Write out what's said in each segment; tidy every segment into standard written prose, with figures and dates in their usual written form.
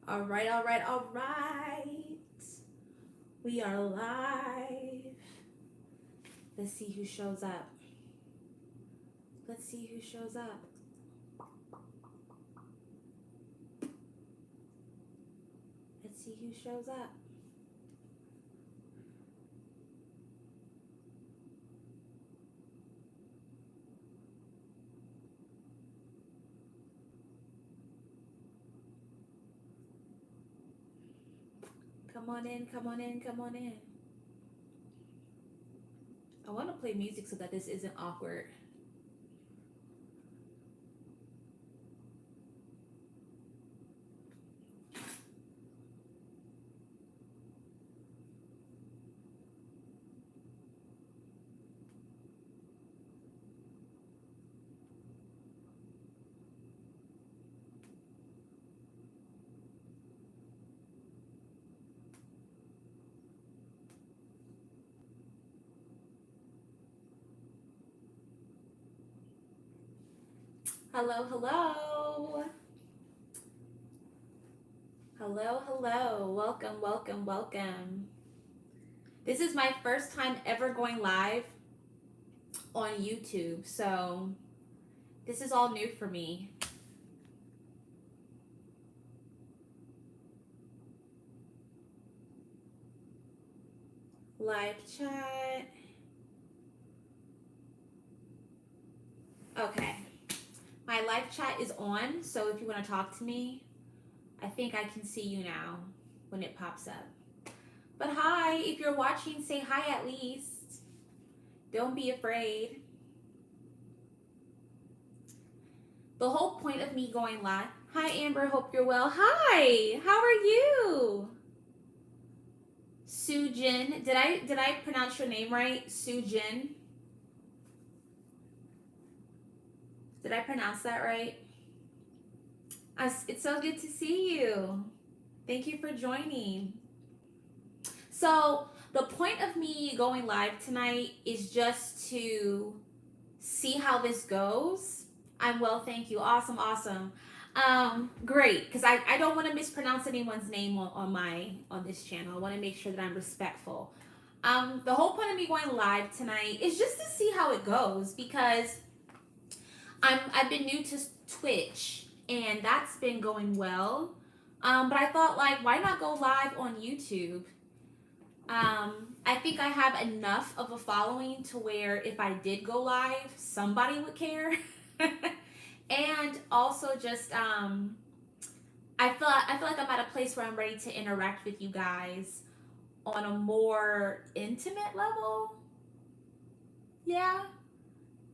All right, all right, all right. We are live. Let's see who shows up. Let's see who shows up. Let's see who shows up. Come on in, come on in, come on in. I want to play music so that this isn't awkward. Hello, hello. Hello, hello. Welcome, welcome, welcome. This is my first time ever going live on YouTube, so this is all new for me. Live chat. Okay. My live chat is on, so if you want to talk to me, I think I can see you now when it pops up. But hi, if you're watching, say hi at least. Don't be afraid. The whole point of me going live. Hi Amber, hope you're well. Hi, how are you? Sujin. Did I pronounce your name right? Sujin. Did I pronounce that right? It's so good to see you. Thank you for joining. So, the point of me going live tonight is just to see how this goes. I'm well, thank you. Awesome, awesome. Great, because I don't want to mispronounce anyone's name on this channel. I want to make sure that I'm respectful. The whole point of me going live tonight is just to see how it goes because I've been new to Twitch and that's been going well. But I thought like why not go live on YouTube? I think I have enough of a following to where if I did go live, somebody would care. And also just I feel like I'm at a place where I'm ready to interact with you guys on a more intimate level. Yeah.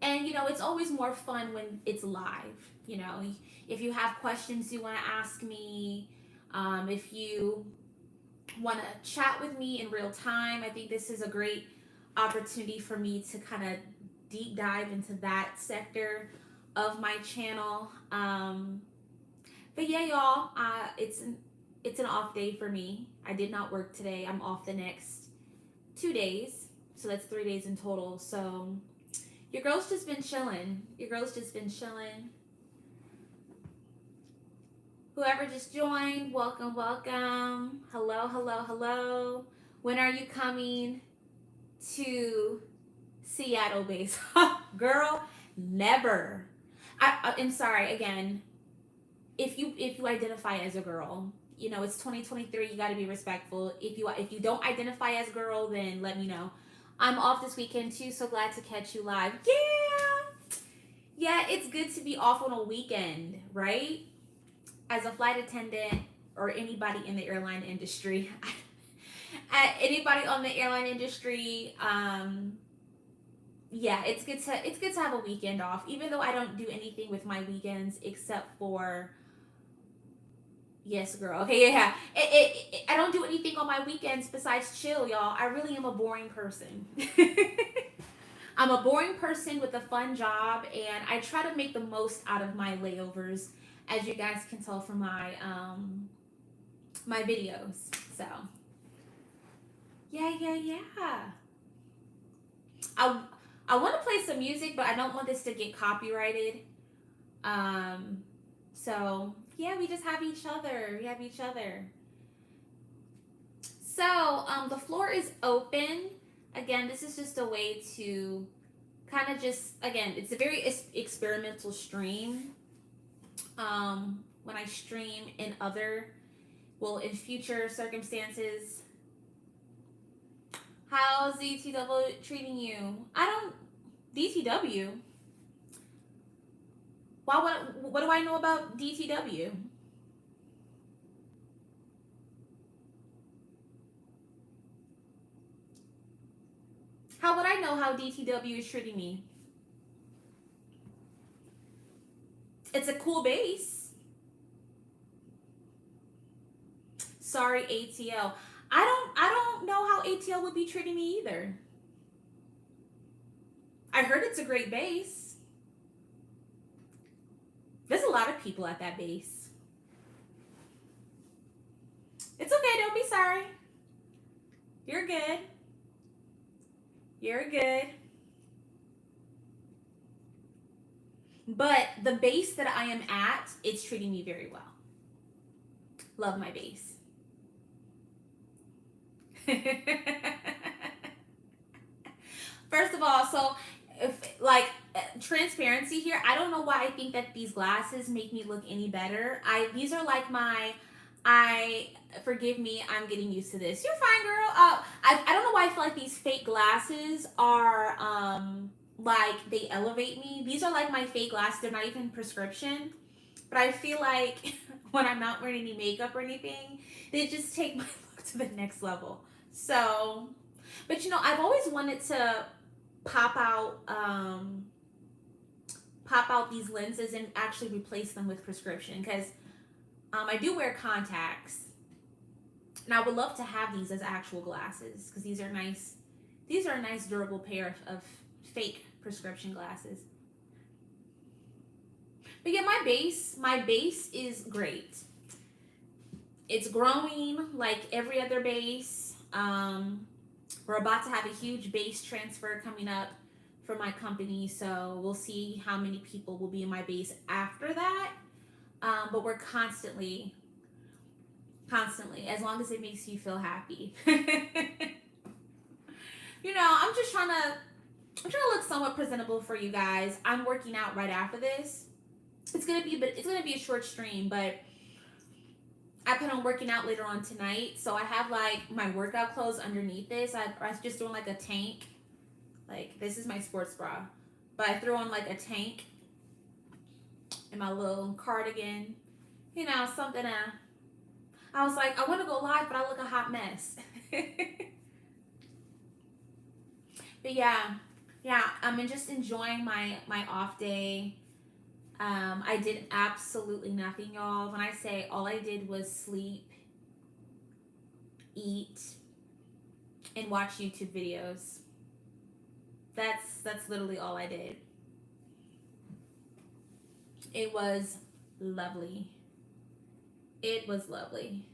And you know, it's always more fun when it's live. You know, if you have questions you want to ask me, if you want to chat with me in real time, I think this is a great opportunity for me to kind of deep dive into that sector of my channel. But yeah, y'all, it's an off day for me. I did not work today. I'm off the next 2 days, so that's 3 days in total. So your girl's just been chilling. Your girl's just been chilling. Whoever just joined, welcome, welcome. Hello, hello, hello. When are you coming to Seattle base? Girl, never. I'm sorry again. If you identify as a girl, you know it's 2023. You got to be respectful. If you don't identify as a girl, then let me know. I'm off this weekend too. So glad to catch you live. Yeah, it's good to be off on a weekend, right? As a flight attendant or anybody in the airline industry, anybody on the airline industry, yeah, it's good to have a weekend off. Even though I don't do anything with my weekends except for yes, girl. Okay, yeah. I don't do anything on my weekends besides chill, y'all. I really am a boring person. I'm a boring person with a fun job, and I try to make the most out of my layovers, as you guys can tell from my videos. So, yeah. I I want to play some music, but I don't want this to get copyrighted. Um, so Yeah, we just have each other. We have each other. So, the floor is open. Again, this is just a way to kind of just, again, it's a very experimental stream. When I stream in other, well, in future circumstances, how's DTW treating you? I don't, DTW? What do I know about DTW? How would I know how DTW is treating me? It's a cool base. Sorry, ATL. I don't know how ATL would be treating me either. I heard it's a great base. There's a lot of people at that base. It's okay, don't be sorry. You're good. You're good. But the base that I am at, it's treating me very well. Love my base. First of all, so if like transparency here, I don't know why I think that these glasses make me look any better. These are like my I forgive me, I'm getting used to this. You're fine, girl. I don't know why I feel like these fake glasses are like they elevate me. These are like my fake glasses. They're not even prescription. But I feel like when I'm not wearing any makeup or anything, they just take my look to the next level. So, but I've always wanted to pop out um pop out these lenses and actually replace them with prescription because I do wear contacts and I would love to have these as actual glasses because these are a nice durable pair of fake prescription glasses. But yeah, my base is great. It's growing like every other base. We're about to have a huge base transfer coming up for my company, so we'll see how many people will be in my base after that. But we're constantly, as long as it makes you feel happy. I'm trying to look somewhat presentable for you guys. I'm working out right after this. It's gonna be a short stream, but I plan on working out later on tonight. So I have like my workout clothes underneath this. I was just doing like a tank. Like this is my sports bra, but I throw on like a tank and my little cardigan. Something. I was like, I want to go live, but I look a hot mess. But yeah. I'm just enjoying my off day. I did absolutely nothing, y'all. When I say all I did was sleep, eat, and watch YouTube videos. That's literally all I did. It was lovely. It was lovely.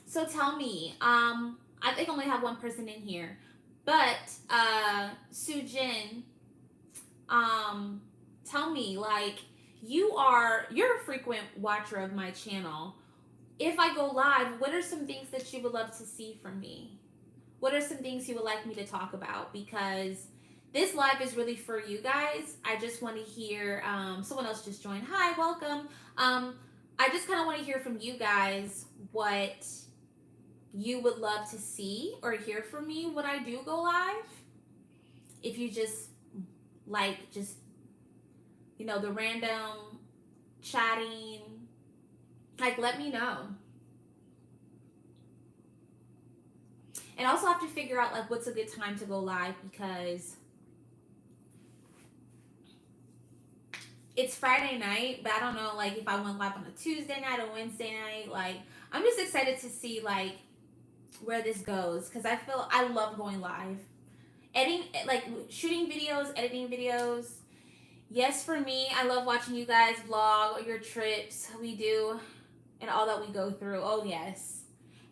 So tell me, I think I only have one person in here, but Sujin, um, tell me, like, you're a frequent watcher of my channel. If I go live, what are some things that you would love to see from me? What are some things you would like me to talk about? Because this live is really for you guys. I just want to hear. Someone else just joined. Hi, welcome. I just kind of want to hear from you guys what you would love to see or hear from me when I do go live. If you just the random chatting, like let me know. And also have to figure out like what's a good time to go live because it's Friday night, but I don't know like if I went live on a Tuesday night or Wednesday night. Like I'm just excited to see like where this goes because I love going live. Editing, like shooting videos, editing videos. Yes, for me, I love watching you guys vlog your trips we do and all that we go through. Oh, yes.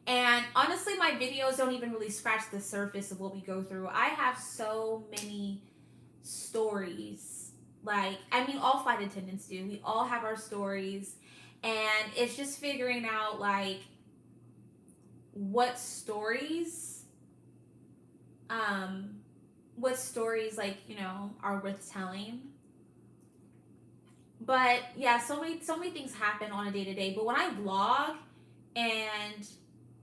And honestly, my videos don't even really scratch the surface of what we go through. I have so many stories Like, I mean, all flight attendants do. We all have our stories, and it's just figuring out like what stories, um, like are worth telling. But yeah, so many things happen on a day to day. But when I vlog and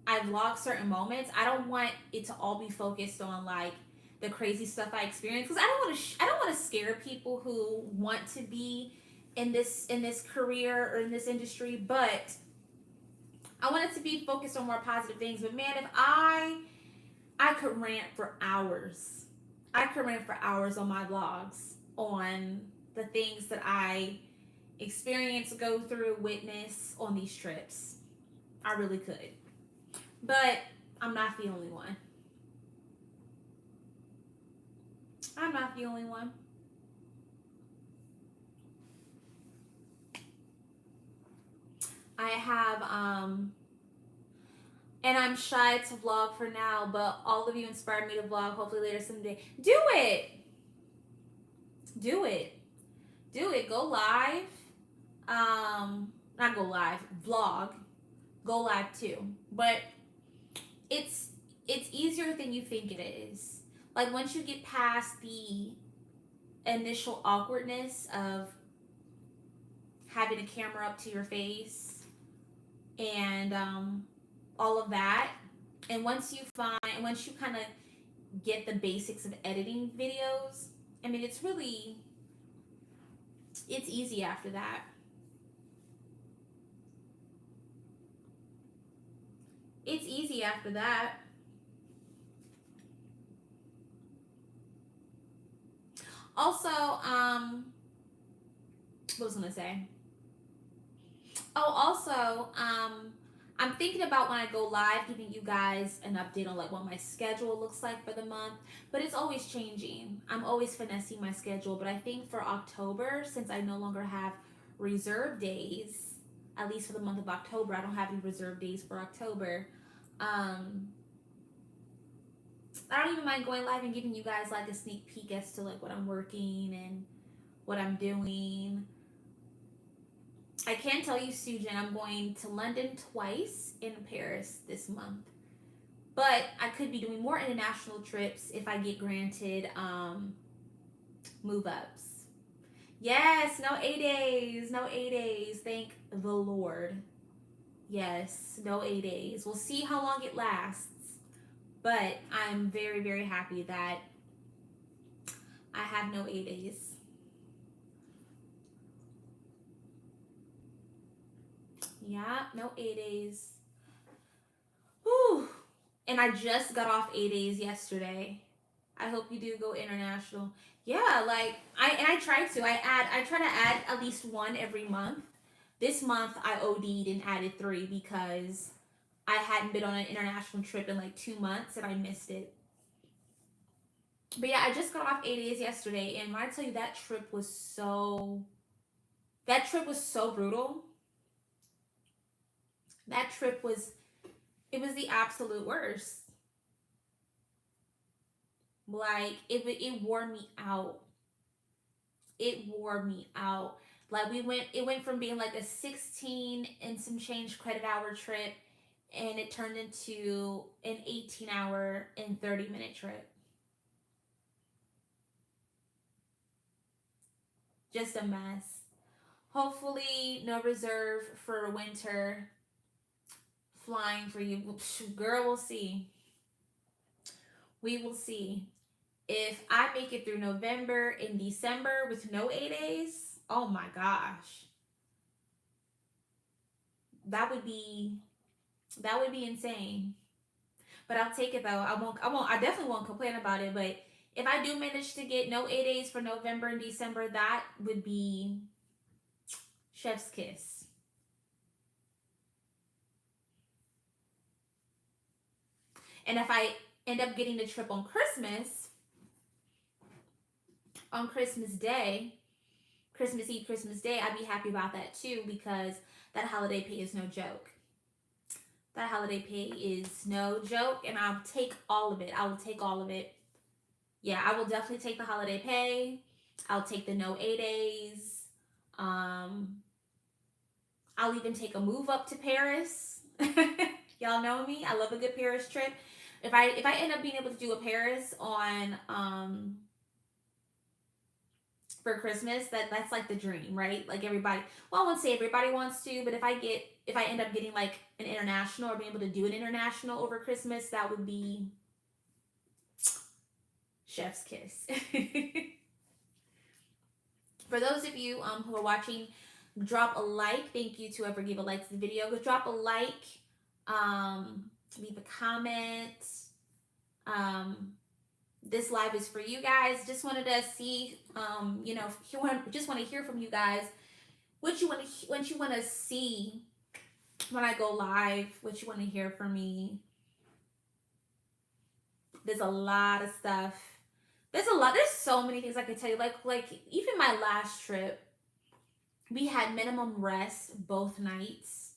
I vlog certain moments, I don't want it to all be focused on like the crazy stuff I experience because I don't want to scare people who want to be in this career or in this industry, but I want it to be focused on more positive things. But man, if I could rant for hours. I could rant for hours on my vlogs on the things that I experience, go through, witness on these trips. I really could. But I'm not the only one. I'm not the only one. I have and I'm shy to vlog for now, but all of you inspired me to vlog hopefully later someday. Do it. Do it. Do it. Go live. Not go live, vlog. Go live too. But it's it's easier than you think it is. Like once you get past the initial awkwardness of having a camera up to your face and all of that, and once you kind of get the basics of editing videos, I mean it's easy after that. It's easy after that. Also, what was I gonna say? Oh, also, I'm thinking about when I go live, giving you guys an update on like what my schedule looks like for the month. But it's always changing. I'm always finessing my schedule. But I think for October, since I no longer have reserve days, at least for the month of October, I don't have any reserve days for October. Um, I don't even mind going live and giving you guys like a sneak peek as to like what I'm working and what I'm doing. I can tell you, Sujin, I'm going to London twice and Paris this month. But I could be doing more international trips if I get granted move ups. Yes, no A-days, no A-days. Thank the Lord. Yes, no A-days. We'll see how long it lasts. But I'm very, very happy that I have no A-days. Yeah, no A-days. Whew. And I just got off A-days yesterday. I hope you do go international. Yeah, like I try to. I try to add at least one every month. This month I OD'd and added 3 because I hadn't been on an international trip in like 2 months and I missed it. But yeah, I just got off A-days yesterday, and when I tell you that trip was so brutal. That trip was it was the absolute worst. Like it wore me out. It wore me out. Like it went from being like a 16 and some change credit hour trip, and it turned into an 18-hour and 30-minute trip. Just a mess. Hopefully no reserve for winter flying for you. Girl, we'll see. We will see. If I make it through November and December with no A-days, oh my gosh. That would be insane. But I'll take it though. I definitely won't complain about it, but if I do manage to get no A-days for November and December, that would be chef's kiss. And if I end up getting the trip on Christmas Day, Christmas Eve, Christmas Day, I'd be happy about that too because that holiday pay is no joke. That holiday pay is no joke, and I'll take all of it. I will take all of it. Yeah, I will definitely take the holiday pay. I'll take the no A days. Um, I'll even take a move up to Paris. Y'all know me. I love a good Paris trip. If I end up being able to do a Paris on for Christmas, that's like the dream, right? Like everybody, well, I won't say everybody wants to, but if I end up getting like an international or being able to do an international over Christmas, that would be chef's kiss. For those of you who are watching, drop a like. Thank you to whoever gave a like to the video. Go drop a like, leave a comment. This live is for you guys. Just wanted to see, just want to hear from you guys. What you want to see when I go live. What you want to hear from me. There's a lot of stuff. There's so many things I could tell you. Like even my last trip, we had minimum rest both nights,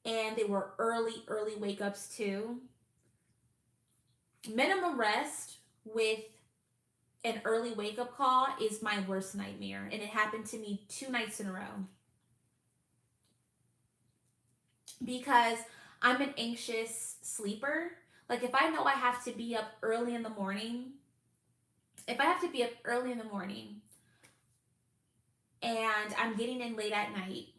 and they were early wake ups too. Minimum rest with an early wake up call is my worst nightmare, and it happened to me 2 nights in a row because I'm an anxious sleeper. Like if I know I have to be up early in the morning, and I'm getting in late at night,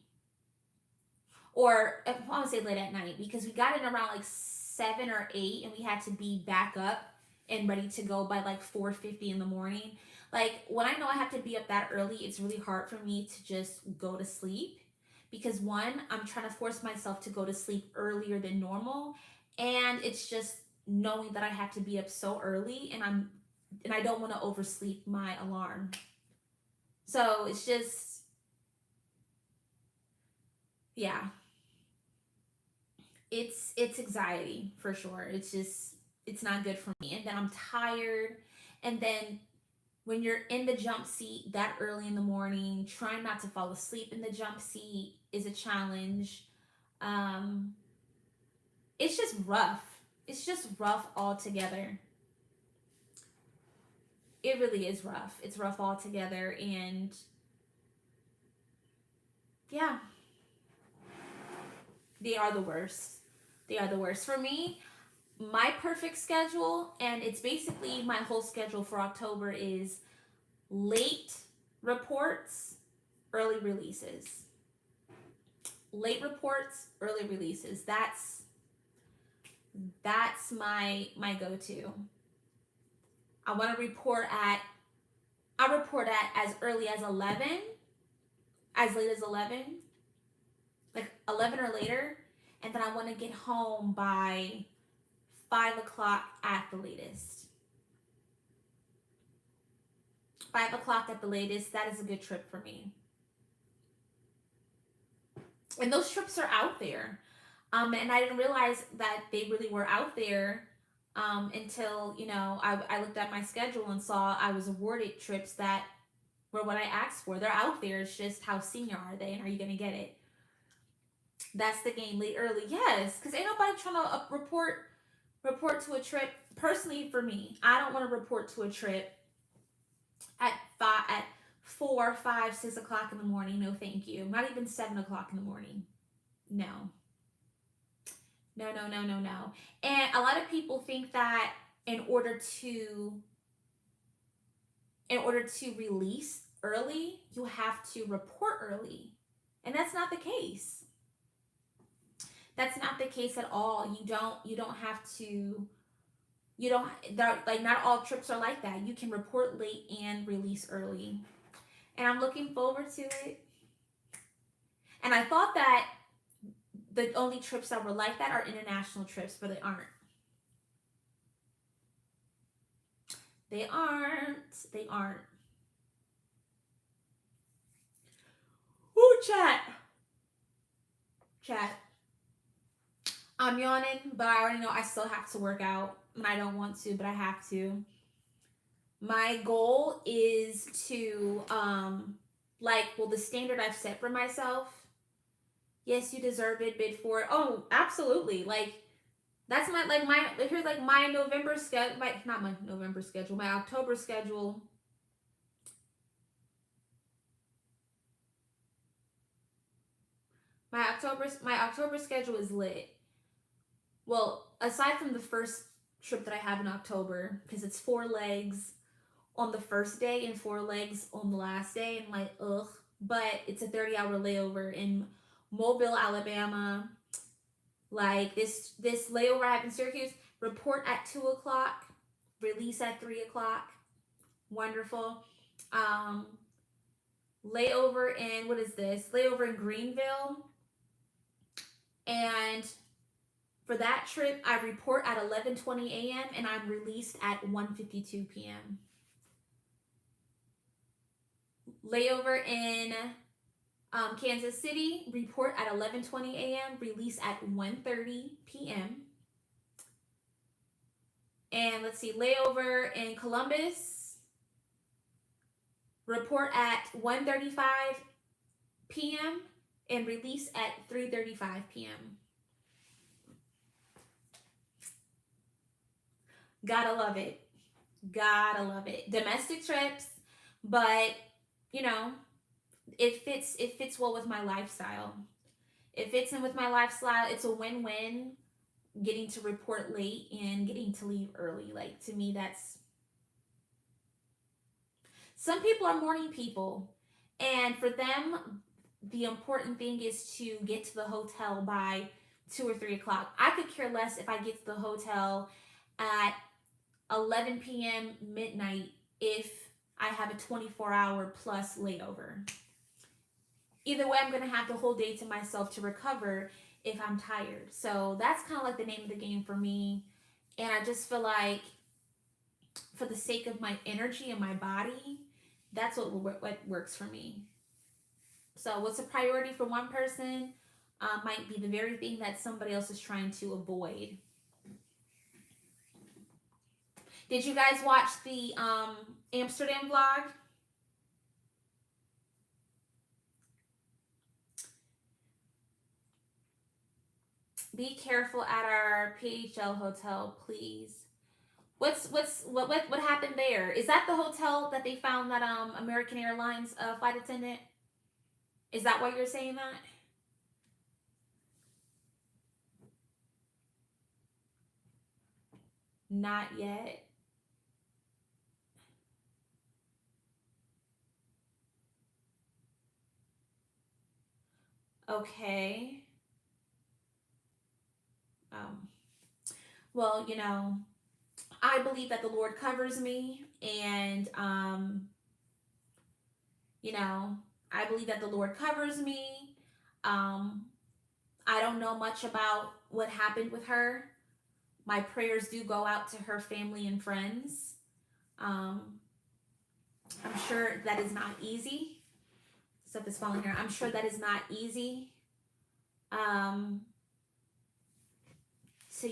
or I want to say late at night because we got in around like 7 or 8 and we had to be back up and ready to go by like 4:50 in the morning. Like when I know I have to be up that early, it's really hard for me to just go to sleep because one, I'm trying to force myself to go to sleep earlier than normal, and it's just knowing that I have to be up so early and I don't want to oversleep my alarm. So it's just, yeah, it's anxiety for sure. It's not good for me. And then I'm tired. And then when you're in the jump seat that early in the morning, trying not to fall asleep in the jump seat is a challenge. Um, it's just rough. It's just rough altogether. It really is rough. It's rough altogether. And yeah, they are the worst. They are the worst. For me, my perfect schedule, and it's basically my whole schedule for October, is late reports, early releases. Late reports, early releases. That's my go-to. I report at as early as 11, as late as 11, like 11 or later, and then I want to get home by 5 o'clock at the latest. 5 o'clock at the latest, that is a good trip for me. And those trips are out there. And I didn't realize that they really were out there until, I looked at my schedule and saw I was awarded trips that were what I asked for. They're out there. It's just how senior are they and are you going to get it? That's the game. Late early. Yes, because ain't nobody trying to report to a trip. Personally, for me, I don't want to report to a trip at 4, 5, 6 o'clock in the morning. No, thank you. Not even 7 o'clock in the morning. No. No. And a lot of people think that in order to release early, you have to report early. And that's not the case. That's not the case at all. You don't have to, not all trips are like that. You can report late and release early. And I'm looking forward to it. And I thought that the only trips that were like that are international trips, but they aren't. They aren't. Ooh, chat. I'm yawning, but I already know I still have to work out. And I don't want to, but I have to. My goal is to, the standard I've set for myself. Yes, you deserve it, bid for it. Oh, absolutely. That's my November schedule, my October schedule My October schedule is lit. Well, aside from the first trip that I have in October, because it's 4 legs on the first day and 4 legs on the last day, and like, ugh. But it's a 30-hour layover in Mobile, Alabama. Like this layover I have in Syracuse, report at 2 o'clock, release at 3 o'clock. Wonderful. Um, layover in what is this? Layover in Greenville. And for that trip, I report at 11:20 a.m. and I'm released at 1:52 p.m. Layover in Kansas City, report at 11:20 a.m., release at 1:30 p.m. And let's see, layover in Columbus, report at 1:35 p.m. and release at 3:35 p.m. Gotta love it. Gotta love it. Domestic trips, but you know, it fits well with my lifestyle. It fits in with my lifestyle. It's a win-win getting to report late and getting to leave early. Like to me that's some people are morning people, and for them the important thing is to get to the hotel by 2 or 3 o'clock. I could care less if I get to the hotel at 11 p.m. midnight if I have a 24-hour plus layover. Either way, I'm going to have the whole day to myself to recover if I'm tired. So that's kind of like the name of the game for me. And I just feel like for the sake of my energy and my body, that's what works for me. So what's a priority for one person might be the very thing that somebody else is trying to avoid. Did you guys watch the Amsterdam vlog? Be careful at our PHL hotel, please. What happened there? Is that the hotel that they found that American Airlines flight attendant? Is that why you're saying that? Not yet. Okay. Um, well, I believe that the Lord covers me, and I believe that the Lord covers me. Um, I don't know much about what happened with her. My prayers do go out to her family and friends. Um, I'm sure that is not easy. Stuff is falling here. I'm sure that is not easy. So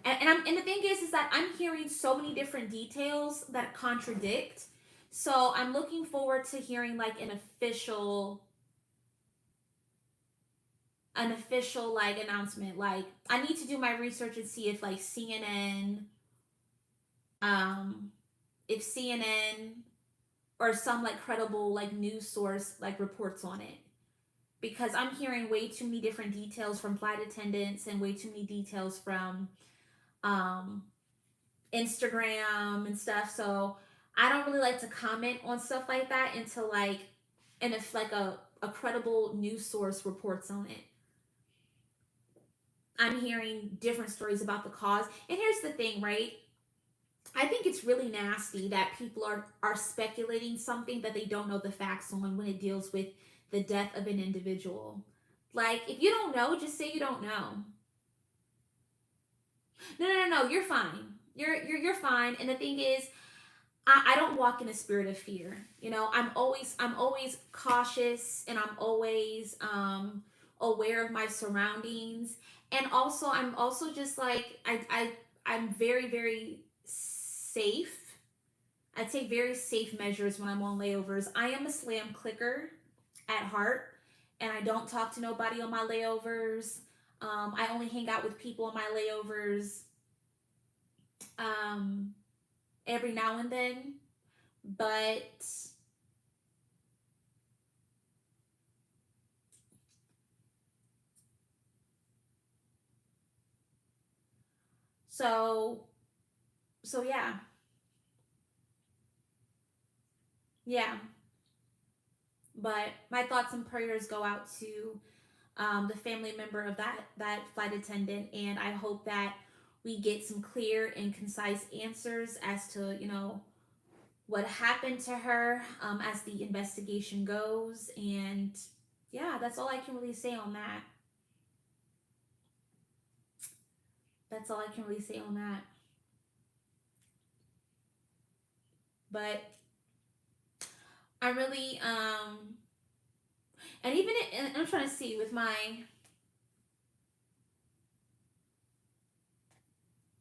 and the thing is that I'm hearing so many different details that contradict. So I'm looking forward to hearing like an official like announcement. Like I need to do my research and see if like um if CNN or some like credible like news source like reports on it, because I'm hearing way too many different details from flight attendants and way too many details from um Instagram and stuff. So I don't really like to comment on stuff like that until like and if like a credible news source reports on it. I'm hearing different stories about the cause. And here's the thing, right? I think it's really nasty that people are speculating something that they don't know the facts on when it deals with the death of an individual. Like if you don't know, just say you don't know. No. You're fine. You're fine. And the thing is, I don't walk in a spirit of fear. I'm always cautious, and I'm always aware of my surroundings. And also I'm also just like I'm very, very safe. I take very safe measures when I'm on layovers. I am a slam clicker at heart, and I don't talk to nobody on my layovers. I only hang out with people on my layovers um, every now and then. But So yeah. Yeah. But my thoughts and prayers go out to the family member of that flight attendant, and I hope that we get some clear and concise answers as to what happened to her as the investigation goes. And yeah, that's all I can really say on that. That's all I can really say on that. But I really and even and I'm trying to see with my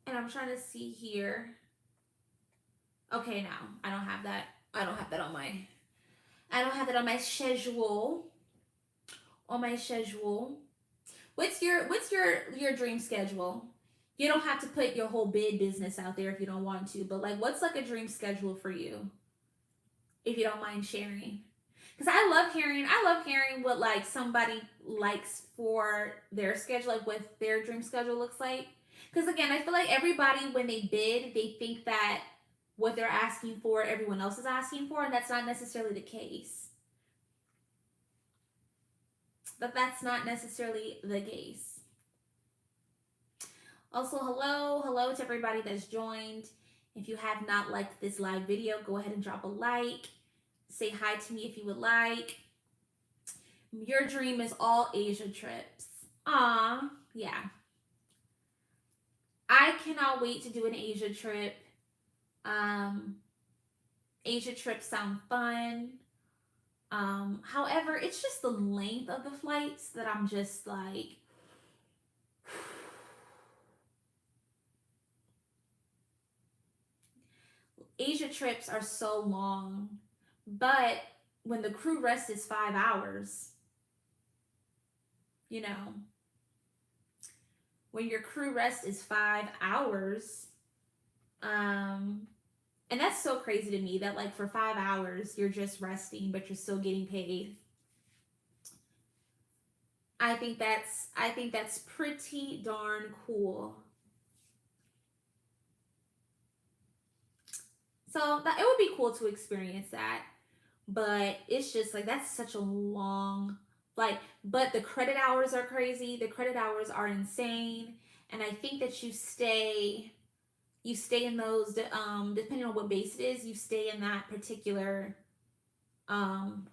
and I'm trying to see here. Okay, now I don't have that. I don't have that on my. I don't have that on my schedule. On my schedule. What's your dream schedule? You don't have to put your whole bid business out there if you don't want to, but like what's like a dream schedule for you? If you don't mind sharing. Because I love hearing what like somebody likes for their schedule, like what their dream schedule looks like. Because again, I feel like everybody when they bid, they think that what they're asking for, everyone else is asking for, and that's not necessarily the case. But that's not necessarily the case. Also, hello to everybody that's joined. If you have not liked this live video, go ahead and drop a like. Say hi to me if you would like. Your dream is all Asia trips. Yeah. I cannot wait to do an Asia trip. Um, Asia trips sound fun. However, it's just the length of the flights that I'm just like, Asia trips are so long, but when the crew rest is 5 hours, you know, when your crew rest is 5 hours, um, and that's so crazy to me that like for 5 hours you're just resting, but you're still getting paid. I think that's pretty darn cool. So that it would be cool to experience that. But it's just like that's such a long like but the credit hours are crazy. The credit hours are insane. And I think that you stay in those depending on what base it is, you stay in that particular um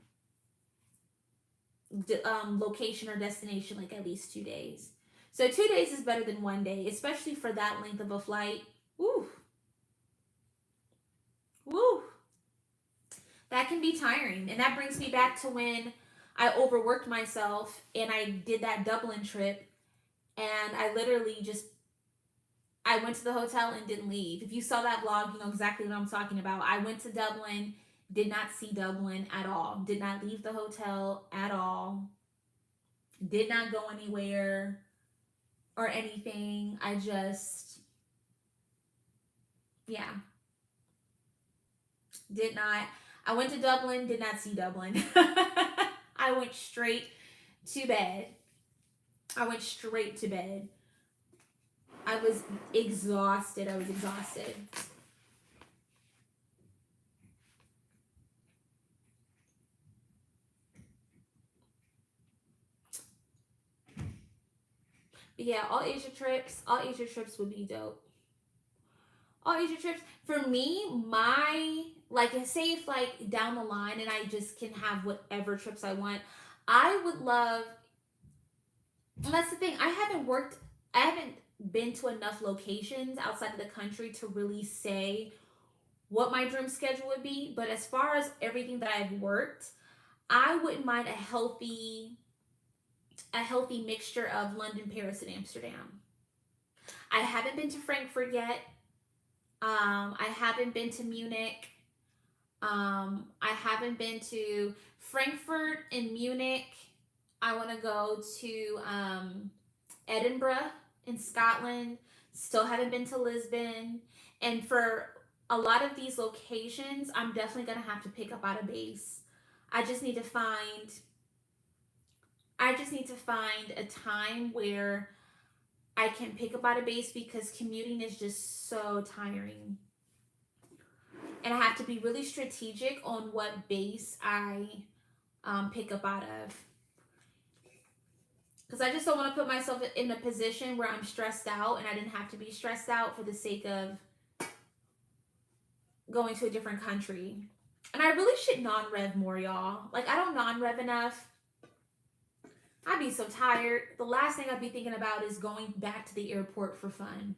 location or destination like at least 2 days. So 2 days is better than one day, especially for that length of a flight. Woo, woo. That can be tiring. And that brings me back to when I overworked myself and I did that Dublin trip, and I literally just I went to the hotel and didn't leave. If you saw that vlog, you know exactly what I'm talking about. I went to Dublin, did not see Dublin at all. Did not leave the hotel at all. Did not go anywhere or anything. I just yeah, did not. I went to Dublin, did not see Dublin. I went straight to bed. I went straight to bed. I was exhausted. I was exhausted. But yeah, all Asia trips would be dope. All Asia trips for me, my like say if like down the line and I just can have whatever trips I want, I would love. And that's the thing. I haven't been to enough locations outside of the country to really say what my dream schedule would be. But as far as everything that I've worked, I wouldn't mind a healthy mixture of London, Paris, and Amsterdam. I haven't been to Frankfurt yet. I haven't been to Munich. I haven't been to Frankfurt and Munich. I want to go to Edinburgh in Scotland. Still haven't been to Lisbon. And for a lot of these locations, I'm definitely going to have to pick up out a base. I just need to find I just need to find a time where I can pick up at a base because commuting is just so tiring. And I have to be really strategic on what base I pick up out of. Because I just don't want to put myself in a position where I'm stressed out, and I didn't have to be stressed out for the sake of going to a different country. And I really should non-rev more, y'all. Like, I don't non-rev enough. I'd be so tired. The last thing I'd be thinking about is going back to the airport for fun.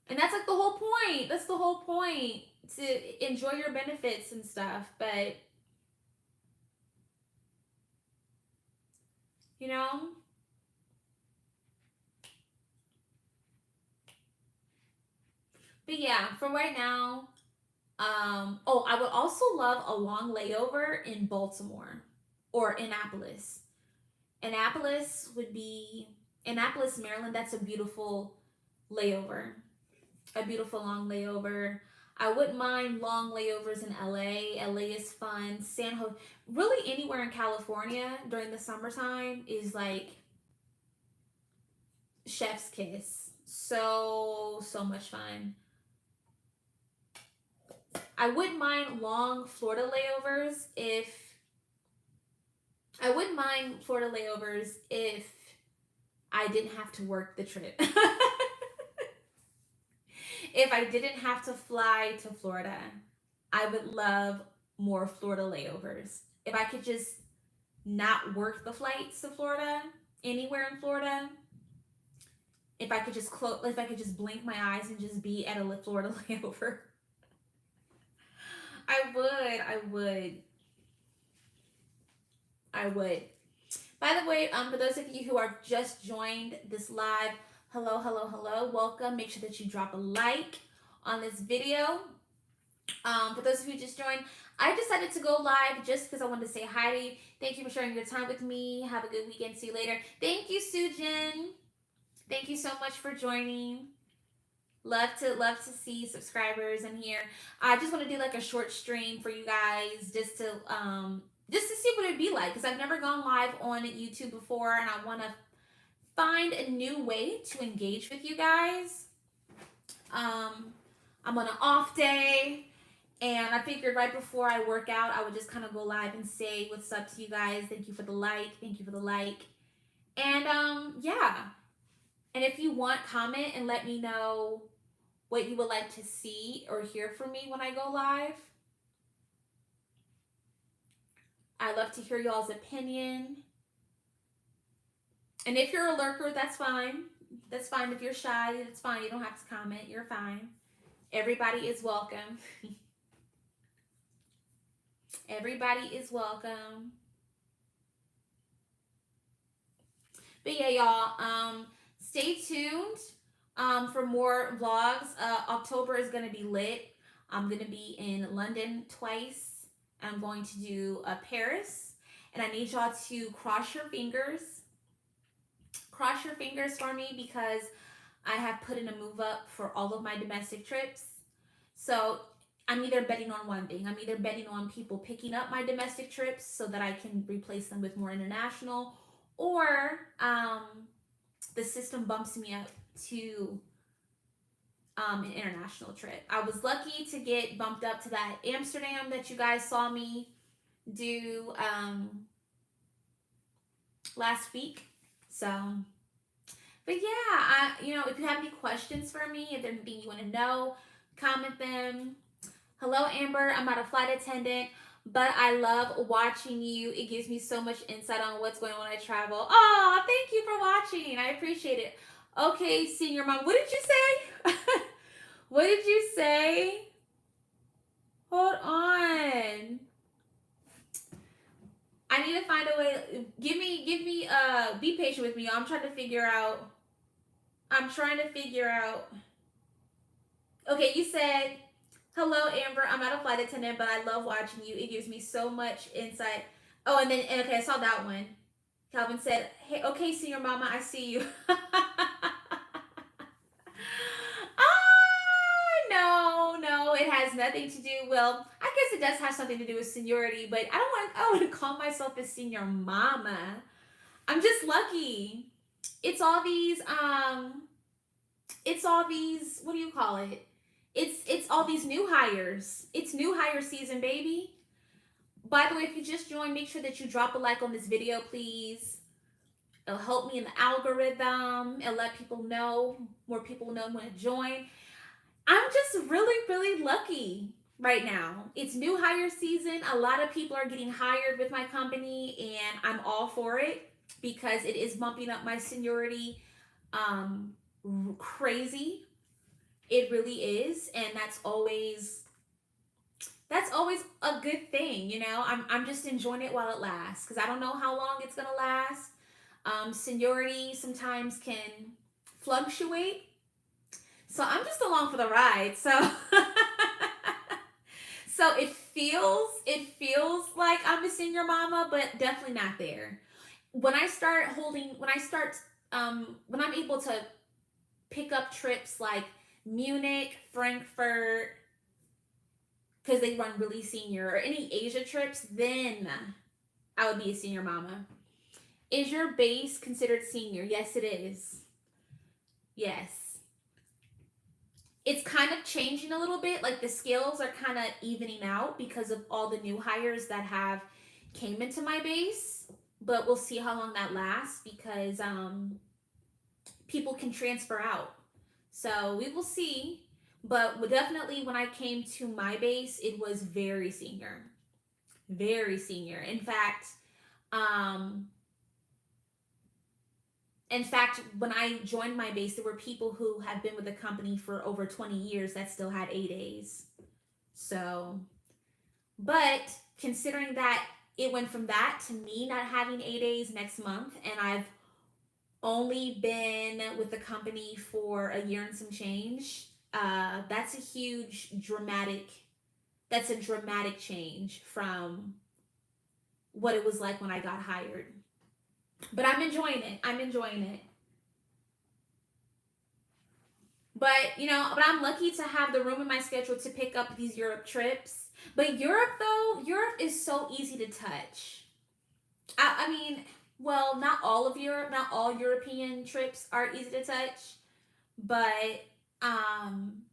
And that's like the whole point. That's the whole point. To enjoy your benefits and stuff. But, you know, but yeah, for right now, oh, I would also love a long layover in Baltimore or Annapolis. Annapolis, Maryland. That's a beautiful layover, a beautiful long layover. I wouldn't mind long layovers in LA. LA is fun. San Jose, really anywhere in California during the summertime is like chef's kiss. So much fun. I wouldn't mind long Florida layovers if I wouldn't mind Florida layovers if I didn't have to work the trip. If I didn't have to fly to Florida, I would love more Florida layovers. If I could just not work the flights to Florida, anywhere in Florida, if I could just blink my eyes and just be at a Florida layover. I would. By the way, for those of you who are just joined this live, hello, welcome. Make sure that you drop a like on this video. For those of you who just joined, I decided to go live just because I wanted to say hi to you. Thank you for sharing your time with me. Have a good weekend. See you later. Thank you, Sujin. Thank you so much for joining. Love to see subscribers in here. I just want to do like a short stream for you guys just to see what it'd be like, because I've never gone live on YouTube before, and I want to find a new way to engage with you guys. I'm on an off day, and I figured right before I work out, I would just kind of go live and say what's up to you guys. Thank you for the like. And yeah. And if you want, comment and let me know what you would like to see or hear from me when I go live. I love to hear y'all's opinion. And if you're a lurker, that's fine. That's fine. If you're shy, it's fine. You don't have to comment. You're fine. Everybody is welcome. Everybody is welcome. But yeah, y'all, stay tuned for more vlogs. October is going to be lit. I'm going to be in London twice. I'm going to do Paris. And I need y'all to cross your fingers. Cross your fingers for me, because I have put in a move up for all of my domestic trips. So I'm either betting on one thing. I'm either betting on people picking up my domestic trips so that I can replace them with more international, or the system bumps me up to an international trip. I was lucky to get bumped up to that Amsterdam that you guys saw me do last week. So, but yeah, if you have any questions for me, if there's anything you want to know, comment them. Hello, Amber. I'm not a flight attendant, but I love watching you. It gives me so much insight on what's going on when I travel. Oh, thank you for watching. I appreciate it. Okay, senior mom. What did you say? What did you say? Hold on. I need to find a way. Give me, be patient with me. I'm trying to figure out. Okay, you said, hello, Amber. I'm not a flight attendant, but I love watching you. It gives me so much insight. Oh, and okay, I saw that one. Calvin said, hey, okay, senior mama, I see you. No, it has nothing to do. Well, I guess it does have something to do with seniority, but I don't want to call myself a senior mama. I'm just lucky. It's all these what do you call it? It's all these new hires. It's new hire season, baby. By the way, if you just joined, make sure that you drop a like on this video, please. It'll help me in the algorithm. It'll let people know, more people know when to join. I'm just really, really lucky right now. It's new hire season. A lot of people are getting hired with my company, and I'm all for it because it is bumping up my seniority crazy. It really is, and that's always a good thing, you know. I'm just enjoying it while it lasts because I don't know how long it's gonna last. Seniority sometimes can fluctuate, so I'm just along for the ride. So so it feels like I'm a senior mama, but definitely not there. When I'm able to pick up trips like Munich, Frankfurt, because they run really senior, or any Asia trips, then I would be a senior mama. Is your base considered senior? Yes, it is. Yes. It's kind of changing a little bit. Like the scales are kind of evening out because of all the new hires that have came into my base. But we'll see how long that lasts because people can transfer out. So we will see. But definitely when I came to my base, it was very senior. Very senior. Um, in fact, when I joined my base, there were people who have been with the company for over 20 years that still had 8 A's. So, but considering that it went from that to me not having 8 A's next month, and I've only been with the company for a year and some change, that's a huge that's a dramatic change from what it was like when I got hired. But I'm enjoying it. I'm enjoying it. But but I'm lucky to have the room in my schedule to pick up these Europe trips. But Europe though, Europe is so easy to touch. I mean, well, not all of Europe, not all European trips are easy to touch, but um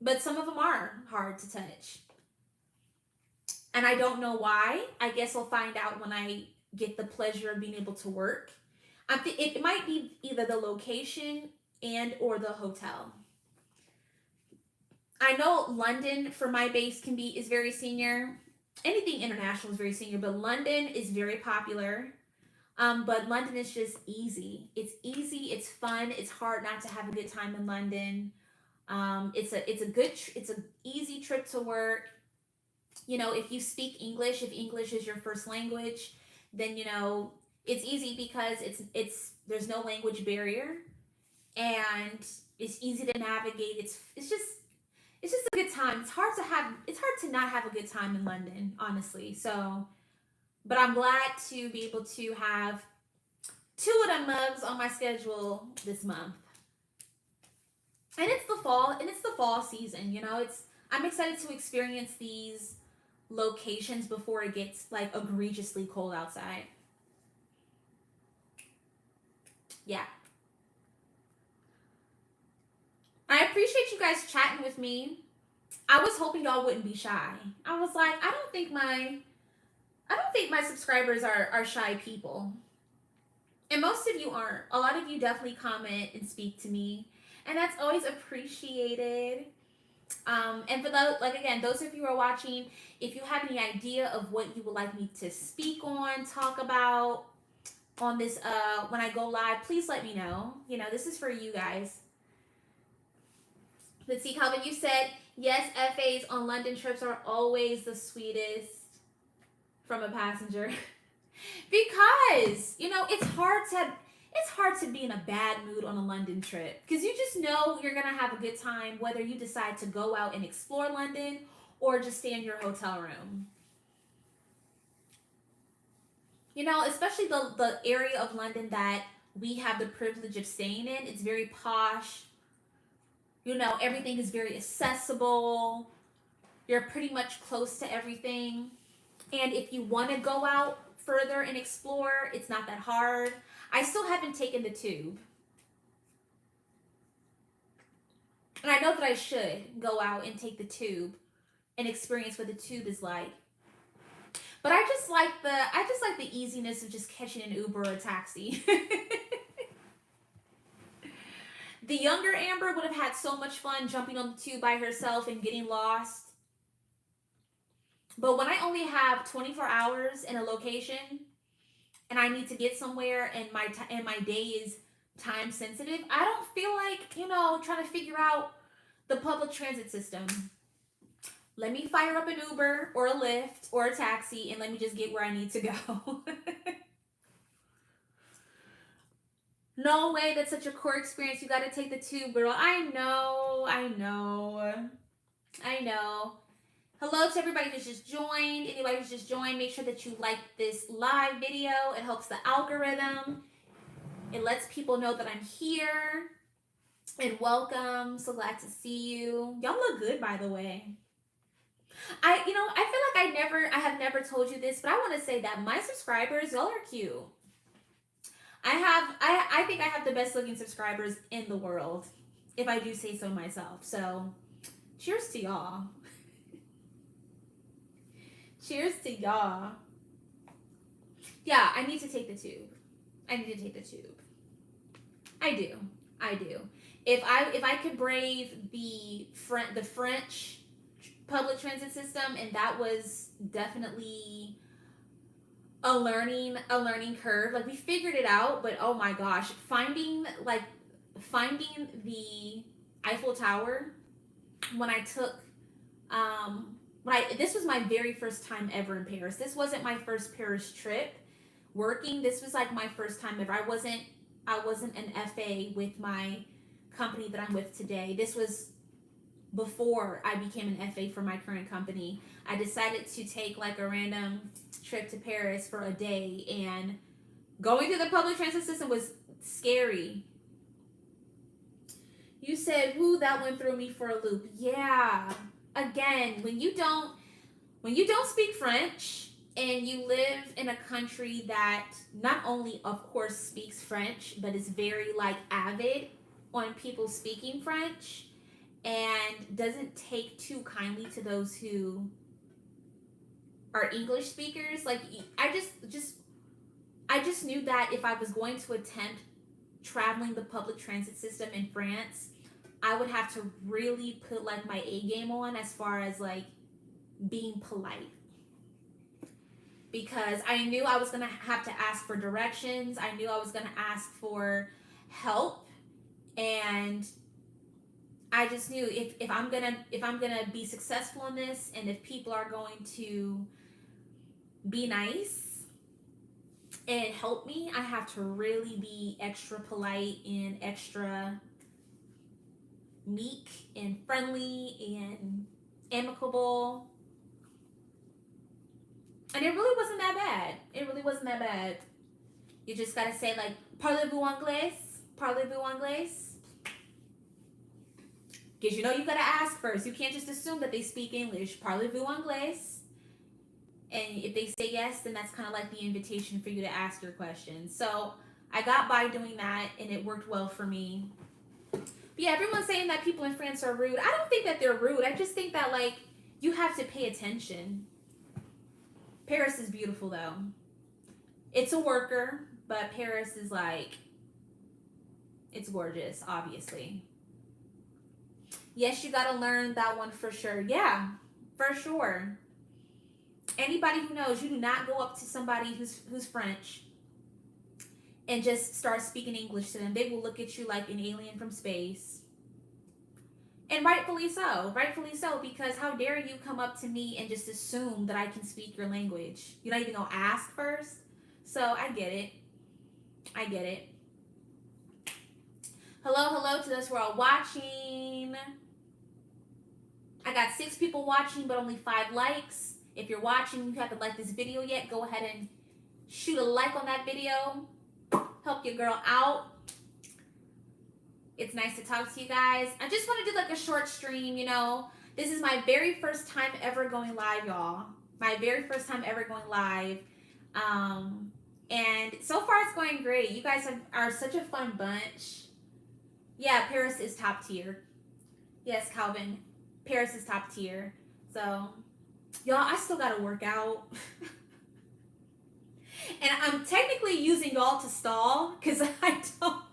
but some of them are hard to touch. And I don't know why. I guess I'll find out when I get the pleasure of being able to work. It might be either the location and or the hotel. I know London for my base is very senior. Anything international is very senior, but London is very popular. But London is just easy. It's easy. It's fun. It's hard not to have a good time in London. It's an easy trip to work. If you speak English, if English is your first language, then it's easy because it's there's no language barrier, and it's easy to navigate. It's just a good time. It's hard to not have a good time in London, honestly. So, but I'm glad to be able to have two of them mugs on my schedule this month. And it's the fall season, I'm excited to experience these locations before it gets like egregiously cold outside. Yeah. I appreciate you guys chatting with me. I was hoping y'all wouldn't be shy. I was like, I don't think my subscribers are shy people. And most of you aren't. A lot of you definitely comment and speak to me, and that's always appreciated. And for those of you who are watching, if you have any idea of what you would like me to speak on, talk about on this, when I go live, please let me know. This is for you guys. Let's see, Calvin, you said, yes, FAs on London trips are always the sweetest from a passenger. Because, it's hard to be in a bad mood on a London trip because you just know you're going to have a good time whether you decide to go out and explore London or just stay in your hotel room. Especially the area of London that we have the privilege of staying in, it's very posh. Everything is very accessible. You're pretty much close to everything. And if you want to go out further and explore, it's not that hard. I still haven't taken the tube. And I know that I should go out and take the tube and experience what the tube is like. But I just like the easiness of just catching an Uber or a taxi. The younger Amber would have had so much fun jumping on the tube by herself and getting lost. But when I only have 24 hours in a location and I need to get somewhere and my day is time sensitive, I don't feel like, trying to figure out the public transit system. Let me fire up an Uber or a Lyft or a taxi and let me just get where I need to go. No way, that's such a core experience. You got to take the tube, girl. I know. Hello to everybody who's just joined. Anybody who's just joined, make sure that you like this live video. It helps the algorithm. It lets people know that I'm here. And welcome. So glad to see you. Y'all look good, by the way. I feel like I have never told you this, but I want to say that my subscribers, y'all are cute. I think I have the best looking subscribers in the world, if I do say so myself. So, cheers to y'all. Cheers to y'all. Yeah, I need to take the tube. I do. If I could brave the French public transit system, and that was definitely a learning curve. Like, we figured it out, but oh my gosh, finding the Eiffel Tower when I took this was my very first time ever in Paris. This wasn't my first Paris trip working. This was like my first time ever. I wasn't an FA with my company that I'm with today. This was before I became an FA for my current company. I decided to take like a random trip to Paris for a day, and going through the public transit system was scary. You said, "Whoo, that went through me for a loop." Yeah. Again, when you don't speak French and you live in a country that not only of course speaks French, but is very like avid on people speaking French and doesn't take too kindly to those who are English speakers, like I just knew that if I was going to attempt traveling the public transit system in France, I would have to really put like my A game on as far as like being polite, because I knew I was gonna have to ask for directions. I knew I was gonna ask for help, and I just knew if I'm gonna be successful in this, and if people are going to be nice and help me, I have to really be extra polite and extra meek and friendly and amicable. And it really wasn't that bad. You just gotta say like, "Parlez-vous anglais? Parlez-vous anglais?" Because you gotta ask first. You can't just assume that they speak English. "Parlez-vous anglais?" And if they say yes, then that's kind of like the invitation for you to ask your questions. So I got by doing that, and it worked well for me. But yeah, everyone's saying that people in France are rude. I don't think that they're rude. I just think that like you have to pay attention. Paris is beautiful though. It's a worker, but Paris is like, it's gorgeous, obviously. Yes, you gotta learn that one for sure. Yeah, for sure. Anybody who knows, you do not go up to somebody who's French and just start speaking English to them. They will look at you like an alien from space. And rightfully so, because how dare you come up to me and just assume that I can speak your language? You're not even gonna ask first. So I get it. Hello to those who are watching. I got 6 people watching, but only 5 likes. If you're watching, you haven't liked this video yet, go ahead and shoot a like on that video. Help your girl out. It's nice to talk to you guys. I just want to do like a short stream, This is my very first time ever going live, y'all. My very first time ever going live. And so far it's going great. You guys are such a fun bunch. Yeah, Paris is top tier. Yes, Calvin. Paris is top tier. So, y'all, I still gotta work out. And I'm technically using y'all to stall because I don't.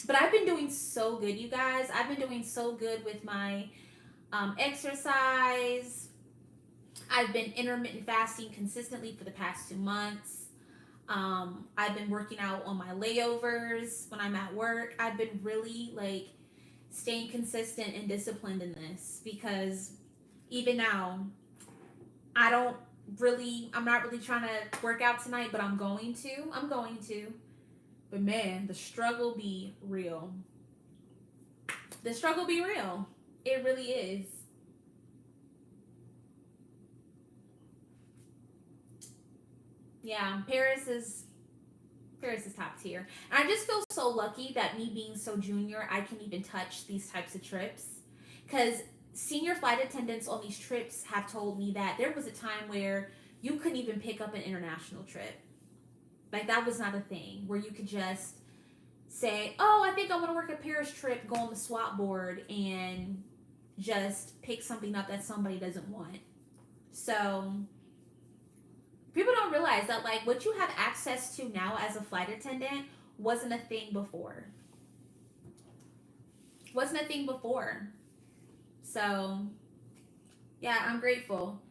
But I've been doing so good, you guys. I've been doing so good with my exercise. I've been intermittent fasting consistently for the past 2 months. I've been working out on my layovers when I'm at work. I've been really like staying consistent and disciplined in this because even now, I'm not really trying to work out tonight, but I'm going to. But man, the struggle be real. The struggle be real. It really is. Yeah, Paris is top tier. And I just feel so lucky that me being so junior, I can even touch these types of trips. Because senior flight attendants on these trips have told me that there was a time where you couldn't even pick up an international trip. Like that was not a thing where you could just say, oh, I think I want to work a Paris trip, go on the swap board and just pick something up that somebody doesn't want. So people don't realize that like what you have access to now as a flight attendant wasn't a thing before. So yeah, I'm grateful.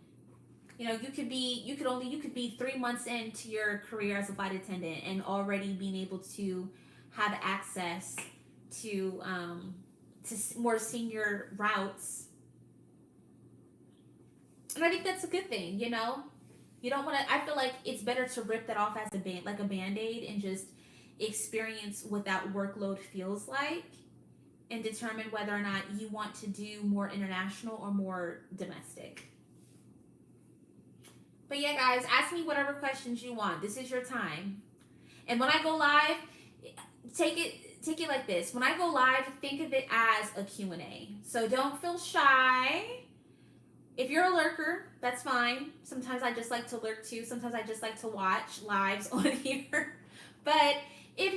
You know, you could be 3 months into your career as a flight attendant and already being able to have access to more senior routes. And I think that's a good thing, you know? You don't want to, I feel like it's better to rip that off as a band-aid and just experience what that workload feels like and determine whether or not you want to do more international or more domestic. But yeah, guys, ask me whatever questions you want. This is your time. And when I go live, take it like this. When I go live, think of it as a Q&A. So don't feel shy. If you're a lurker, that's fine. Sometimes I just like to lurk too. Sometimes I just like to watch lives on here. But if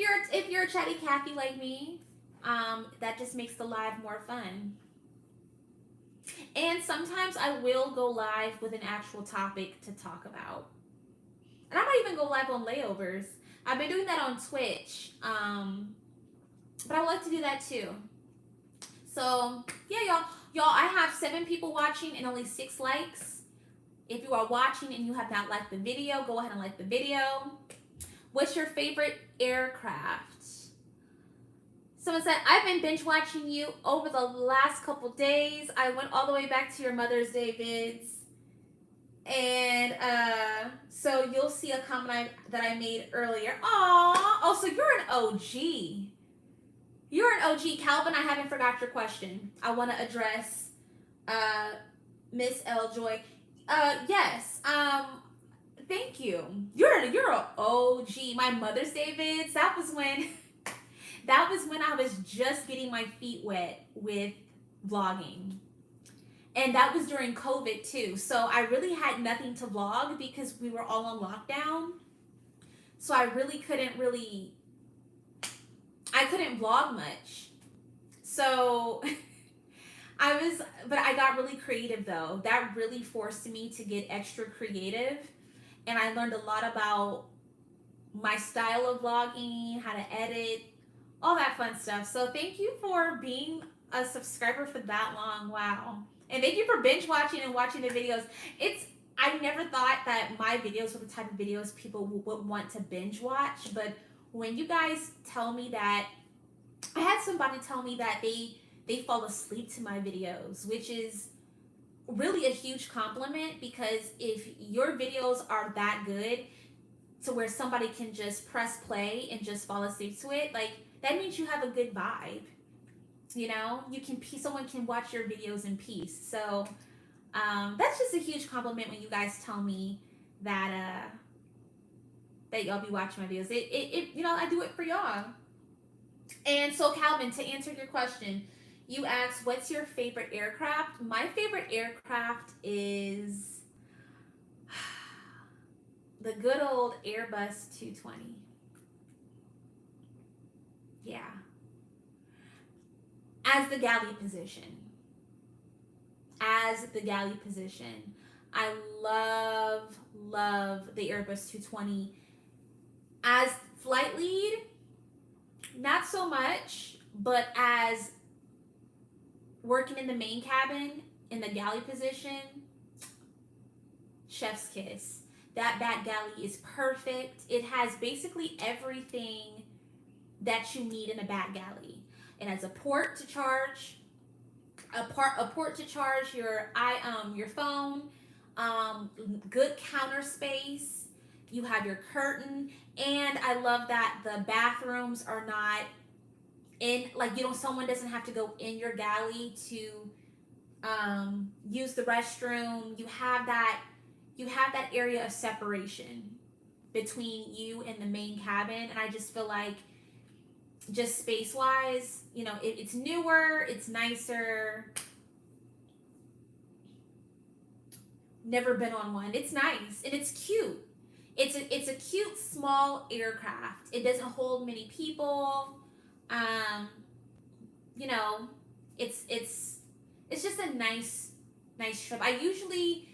you're a chatty Cathy like me, that just makes the live more fun. And sometimes I will go live with an actual topic to talk about. And I might even go live on layovers. I've been doing that on Twitch. But I would like to do that too. So, yeah, y'all, I have 7 people watching and only 6 likes. If you are watching and you have not liked the video, go ahead and like the video. What's your favorite aircraft? Someone said, I've been binge watching you over the last couple days. I went all the way back to your Mother's Day vids. And so you'll see a comment that I made earlier. Aww. Oh, so you're an OG. You're an OG. Calvin, I haven't forgot your question. I want to address Miss L. Joy. Yes. Thank you. You're an OG. My Mother's Day vids, that was when I was just getting my feet wet with vlogging. And that was during COVID too. So I really had nothing to vlog because we were all on lockdown. So I really couldn't vlog much. So but I got really creative though. That really forced me to get extra creative. And I learned a lot about my style of vlogging, how to edit, all that fun stuff. So thank you for being a subscriber for that long. Wow. And thank you for binge watching and watching the videos. I never thought that my videos were the type of videos people would want to binge watch. But when you guys tell me that, I had somebody tell me that they fall asleep to my videos, which is really a huge compliment, because if your videos are that good to where somebody can just press play and just fall asleep to it, like that means you have a good vibe. You know, someone can watch your videos in peace. So that's just a huge compliment when you guys tell me that y'all be watching my videos. It I do it for y'all. And so, Calvin, to answer your question, you asked, what's your favorite aircraft? My favorite aircraft is the good old Airbus 220. Yeah. As the galley position. As the galley position. I love the Airbus 220. As flight lead, not so much, but as working in the main cabin in the galley position, chef's kiss. That back galley is perfect. It has basically everything that you need in a back galley. It has a port to charge, a port to charge your phone, good counter space. You have your curtain, and I love that the bathrooms are not in, like, you know, someone doesn't have to go in your galley to use the restroom. You have that area of separation between you and the main cabin, and I just feel like, just space wise, you know, it's newer, it's nicer. Never been on one. It's nice and it's cute. It's a cute small aircraft. It doesn't hold many people. Um, you know, it's just a nice trip. I usually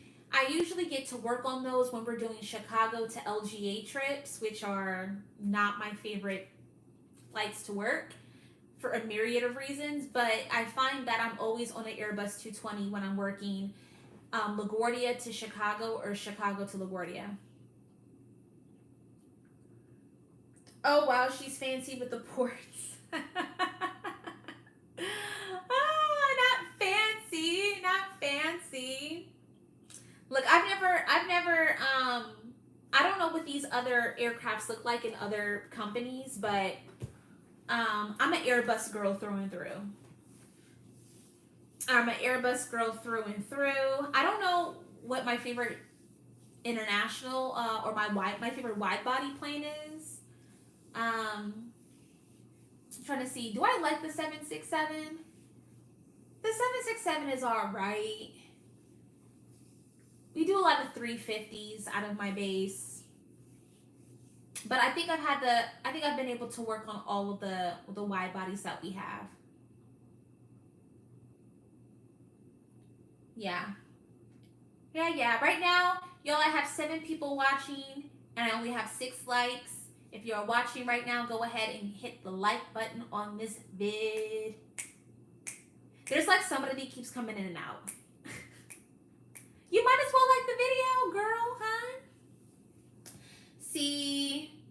get to work on those when we're doing Chicago to LGA trips, which are not my favorite flights to work for a myriad of reasons. But I find that I'm always on an Airbus 220 when I'm working LaGuardia to Chicago or Chicago to LaGuardia. Oh wow, she's fancy with the ports. Not fancy, not fancy. Look, I don't know what these other aircrafts look like in other companies, but I'm an Airbus girl through and through. I'm an Airbus girl through and through. I don't know what my favorite international or my favorite wide body plane is. I'm trying to see. Do I like the 767? The 767 is all right. We do a lot of 350s out of my base, but I think I've been able to work on all of the wide bodies that we have. Yeah. Yeah. Right now, y'all, I have 7 people watching, and I only have 6 likes. If you're watching right now, go ahead and hit the like button on this vid. There's like somebody that keeps coming in and out. You might as well like the video, girl, huh? See,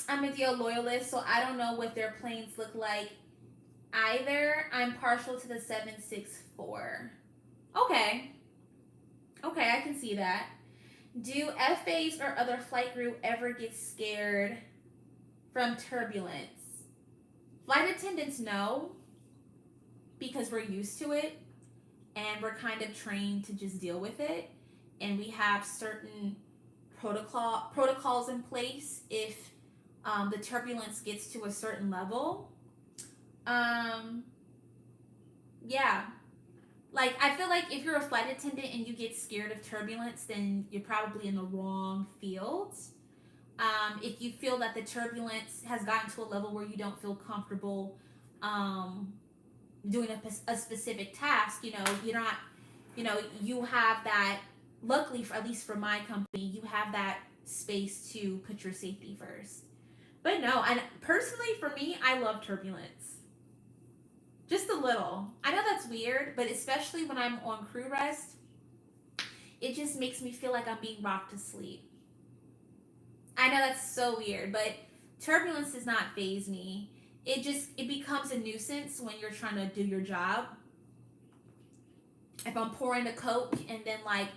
I'm a DL loyalist, so I don't know what their planes look like either. I'm partial to the 764. Okay. Okay, I can see that. Do FAs or other flight crew ever get scared from turbulence? Flight attendants know, because we're used to it and we're kind of trained to just deal with it, and we have certain protocols in place if the turbulence gets to a certain level. Yeah, like, I feel like if you're a flight attendant and you get scared of turbulence, then you're probably in the wrong field. If you feel that the turbulence has gotten to a level where you don't feel comfortable doing a specific task, you're not, you have that. Luckily, at least for my company, you have that space to put your safety first. But no, and personally for me, I love turbulence. Just a little. I know that's weird, but especially when I'm on crew rest, it just makes me feel like I'm being rocked to sleep. I know that's so weird, but turbulence does not faze me. It becomes a nuisance when you're trying to do your job. If I'm pouring a Coke and then, like,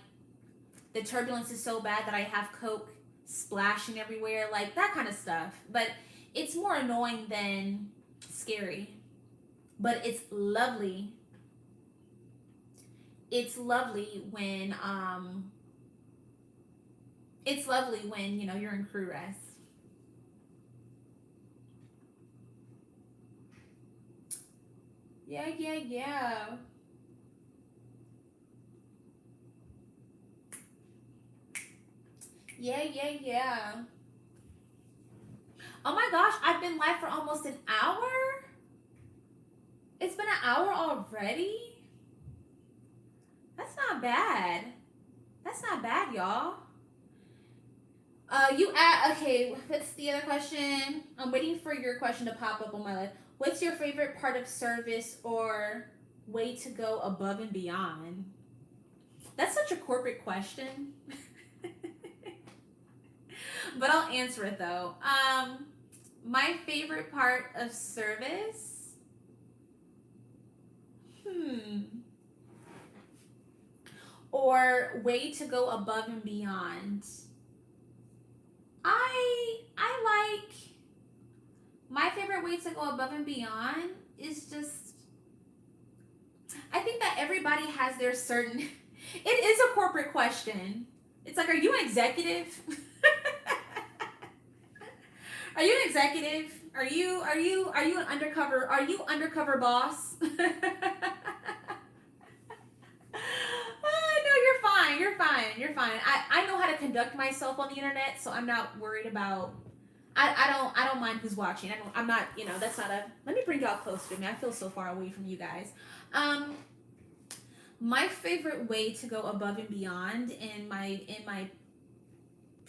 the turbulence is so bad that I have Coke splashing everywhere, like that kind of stuff. But it's more annoying than scary. But it's lovely. It's lovely when you're in crew rest. Yeah, yeah, yeah. Yeah, yeah, yeah. Oh my gosh, I've been live for almost an hour? It's been an hour already? That's not bad. That's not bad, y'all. Okay, what's the other question? I'm waiting for your question to pop up on my list. What's your favorite part of service or way to go above and beyond? That's such a corporate question. But I'll answer it though. My favorite part of service, hmm, or way to go above and beyond. I like my favorite way to go above and beyond is just I think that everybody has their certain it is a corporate question. It's like, are you an executive? Are you an executive? Are you an undercover? Are you undercover boss? No, you're fine. You're fine. You're fine. I know how to conduct myself on the internet, so I'm not worried about. I don't mind who's watching. I'm not. That's not a. Let me bring y'all close to me. I feel so far away from you guys. Um, my favorite way to go above and beyond in my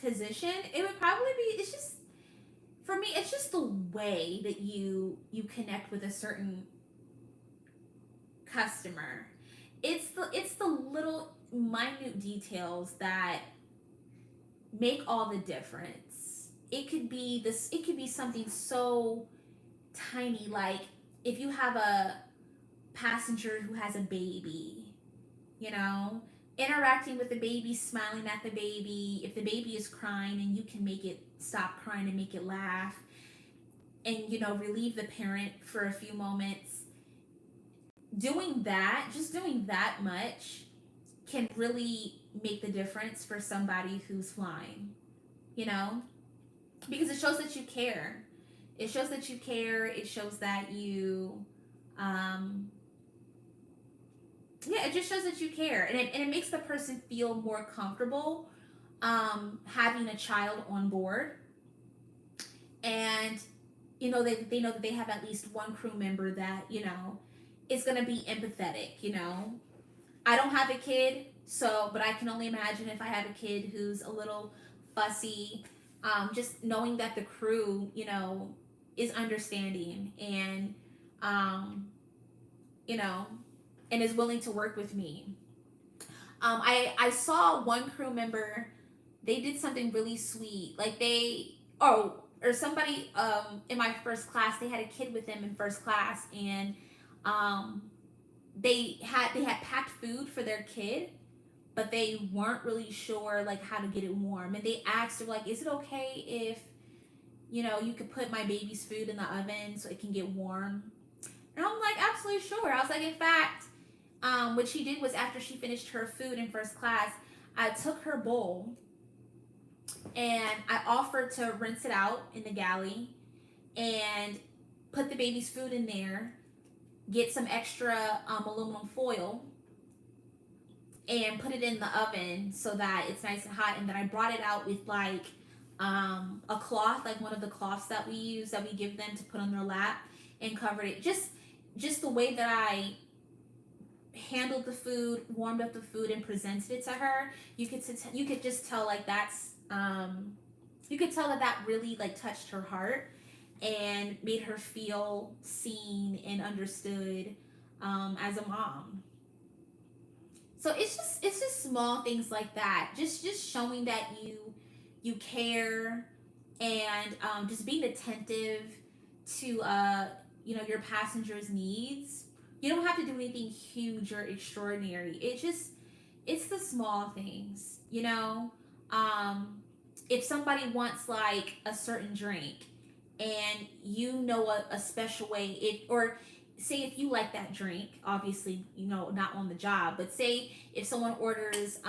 position, it would probably be. It's just for me. It's just the way that you connect with a certain customer. It's the little minute details that make all the difference. It could be something so tiny, like if you have a passenger who has a baby, you know, interacting with the baby, smiling at the baby. If the baby is crying and you can make it stop crying and make it laugh and relieve the parent for a few moments, doing that much can really make the difference for somebody who's flying, you know? Because it shows that you care. It shows that you care. It shows that um, yeah, it just shows that you care. And it makes the person feel more comfortable having a child on board. And, they know that they have at least one crew member that, is going to be empathetic. I don't have a kid, but I can only imagine if I have a kid who's a little fussy, just knowing that the crew, is understanding and, um, you know, and is willing to work with me. I saw one crew member, they did something really sweet. Like or somebody in my first class, they had a kid with them in first class, and um, they had packed food for their kid, but they weren't really sure like how to get it warm, and they asked her like, is it okay if you could put my baby's food in the oven so it can get warm? And I'm like, absolutely sure. I was like, in fact, what she did was after she finished her food in first class, I took her bowl and I offered to rinse it out in the galley and put the baby's food in there, get some extra aluminum foil, and put it in the oven so that it's nice and hot. And then I brought it out with like a cloth, like one of the cloths that we use that we give them to put on their lap, and covered it. Just the way that I handled the food, warmed up the food, and presented it to her, you could just tell like you could tell that really like touched her heart and made her feel seen and understood as a mom. So it's just small things like that, just showing that you care, and just being attentive to your passengers' needs. You don't have to do anything huge or extraordinary. It's the small things, if somebody wants like a certain drink, and a special way, or say if you like that drink, obviously not on the job, but say if someone orders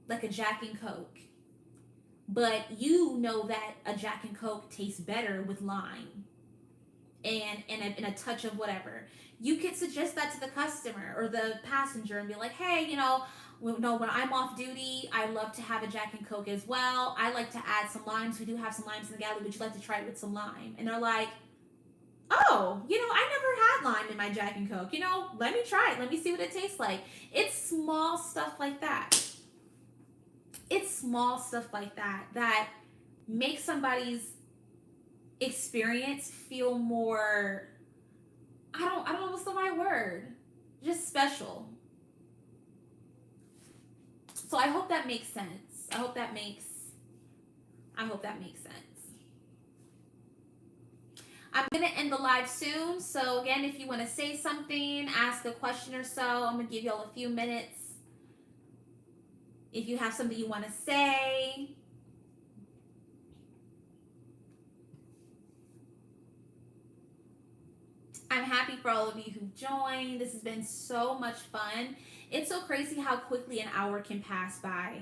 like a Jack and Coke, but you know that a Jack and Coke tastes better with lime and a touch of whatever. you could suggest that to the customer or the passenger and be like, hey, when I'm off duty, I love to have a Jack and Coke as well. I like to add some limes. We do have some limes in the galley. Would you like to try it with some lime? And they're like, oh, I never had lime in my Jack and Coke. Let me try it. Let me see what it tastes like. It's small stuff like that. It's small stuff like that that makes somebody's experience feel more, I don't know what's the right word. Just special. So I hope that makes sense. I hope that makes sense. I'm going to end the live soon. So again, if you want to say something, ask a question or so, I'm going to give y'all a few minutes. If you have something you want to say. I'm happy for all of you who joined. This has been so much fun. It's so crazy how quickly an hour can pass by.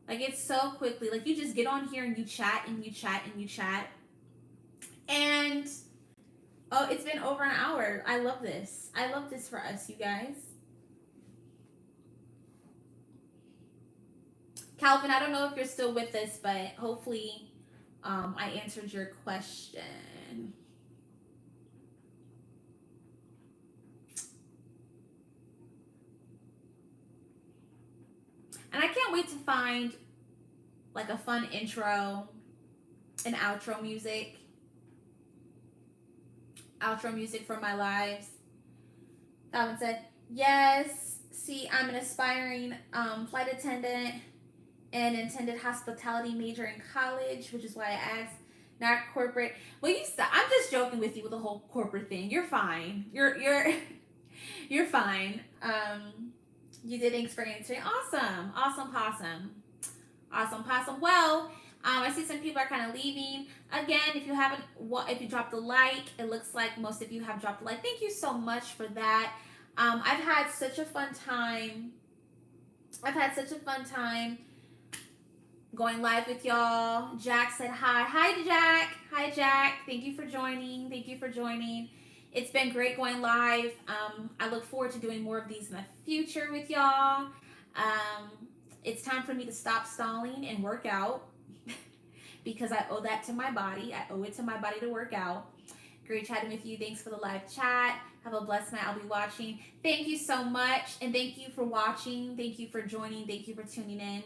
Like, it's so quickly. Like, you just get on here and you chat and you chat and you chat. And, oh, it's been over an hour. I love this. I love this for us, you guys. Calvin, I don't know if you're still with us, but hopefully I answered your question. And I can't wait to find like a fun intro and outro music for my lives. Calvin said, yes, see, I'm an aspiring flight attendant and intended hospitality major in college, which is why I asked, not corporate. Well, I'm just joking with you with the whole corporate thing. You're fine. You're fine. You did, thanks for answering. Awesome possum. Well, I see some people are kind of leaving. Again, if you dropped a like, it looks like most of you have dropped a like. Thank you so much for that. I've had such a fun time. Going live with y'all. Jack said hi. Hi, Jack. Thank you for joining. It's been great going live. I look forward to doing more of these in the future with y'all. It's time for me to stop stalling and work out because I owe that to my body. I owe it to my body to work out. Great chatting with you. Thanks for the live chat. Have a blessed night. I'll be watching. Thank you so much. And thank you for watching. Thank you for joining. Thank you for tuning in.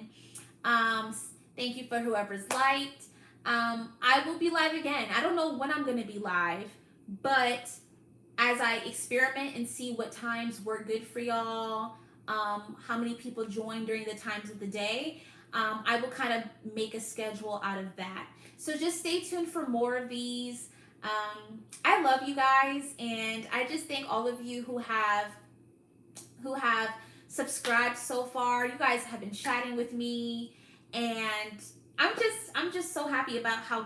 Thank you for whoever's liked. I will be live again. I don't know when I'm going to be live, but as I experiment and see what times were good for y'all, how many people join during the times of the day, I will kind of make a schedule out of that. So just stay tuned for more of these. I love you guys, and I just thank all of you who have subscribed so far. You guys have been chatting with me, and I'm just so happy about how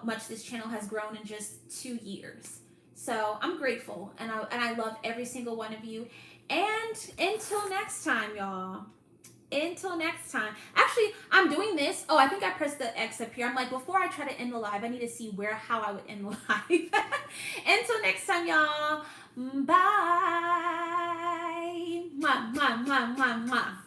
much this channel has grown in just 2 years. So I'm grateful, and I love every single one of you. And until next time, y'all. Until next time. Actually, I'm doing this. Oh, I think I pressed the X up here. I'm like, before I try to end the live, I need to see how I would end the live. Until next time, y'all. Bye. Mwah, mwah, mwah, mwah, mwah.